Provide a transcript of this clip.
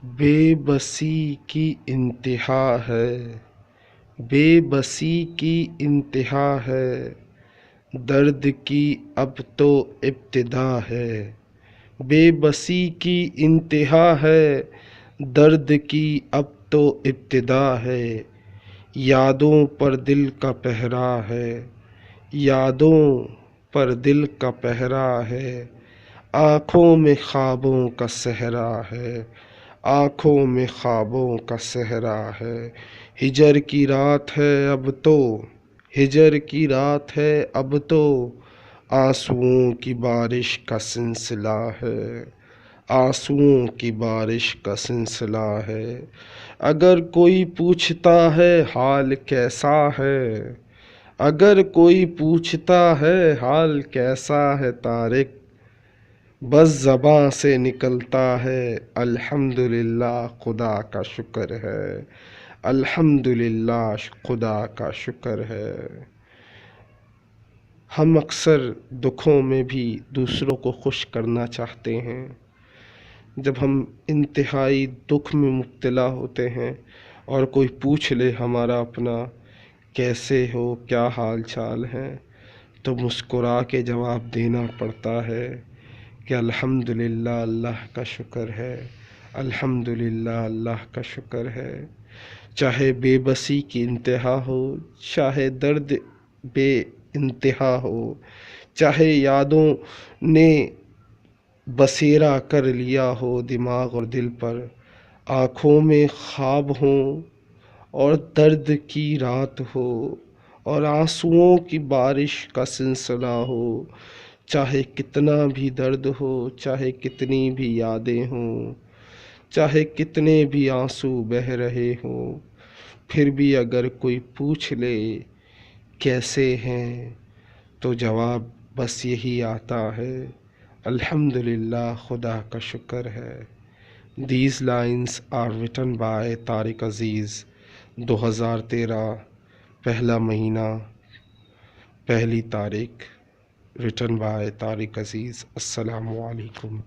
بے بسی کی انتہا ہے، بے بسی کی انتہا ہے، درد کی اب تو ابتدا ہے۔ بے بسی کی انتہا ہے، درد کی اب تو ابتدا ہے۔ یادوں پر دل کا پہرا ہے، یادوں پر دل کا پہرا ہے۔ آنکھوں میں خوابوں کا صحرا ہے، آنکھوں میں خوابوں کا صحرا ہے۔ ہجر کی رات ہے اب تو، ہجر کی رات ہے اب تو، آنسوؤں کی بارش کا سلسلہ ہے، آنسوؤں کی بارش کا سلسلہ ہے۔ اگر کوئی پوچھتا ہے حال کیسا ہے، اگر کوئی پوچھتا ہے حال کیسا ہے طارق، بس زباں سے نکلتا ہے الحمدللہ خدا کا شکر ہے، الحمدللہ خدا کا شکر ہے۔ ہم اکثر دکھوں میں بھی دوسروں کو خوش کرنا چاہتے ہیں۔ جب ہم انتہائی دکھ میں مبتلا ہوتے ہیں اور کوئی پوچھ لے ہمارا اپنا کیسے ہو، کیا حال چال ہے، تو مسکرا کے جواب دینا پڑتا ہے کہ الحمدللہ اللہ کا شکر ہے، الحمدللہ اللہ کا شکر ہے۔ چاہے بے بسی کی انتہا ہو، چاہے درد بے انتہا ہو، چاہے یادوں نے بسیرا کر لیا ہو دماغ اور دل پر، آنکھوں میں خواب ہوں اور درد کی رات ہو اور آنسوؤں کی بارش کا سلسلہ ہو، چاہے کتنا بھی درد ہو، چاہے کتنی بھی یادیں ہوں، چاہے کتنے بھی آنسو بہہ رہے ہوں، پھر بھی اگر کوئی پوچھ لے کیسے ہیں، تو جواب بس یہی آتا ہے الحمدللہ خدا کا شکر ہے۔ These lines are written by Tariq عزیز، 2013 پہلا مہینہ پہلی تاریخ، written by طارق عزیز۔ السلام علیکم۔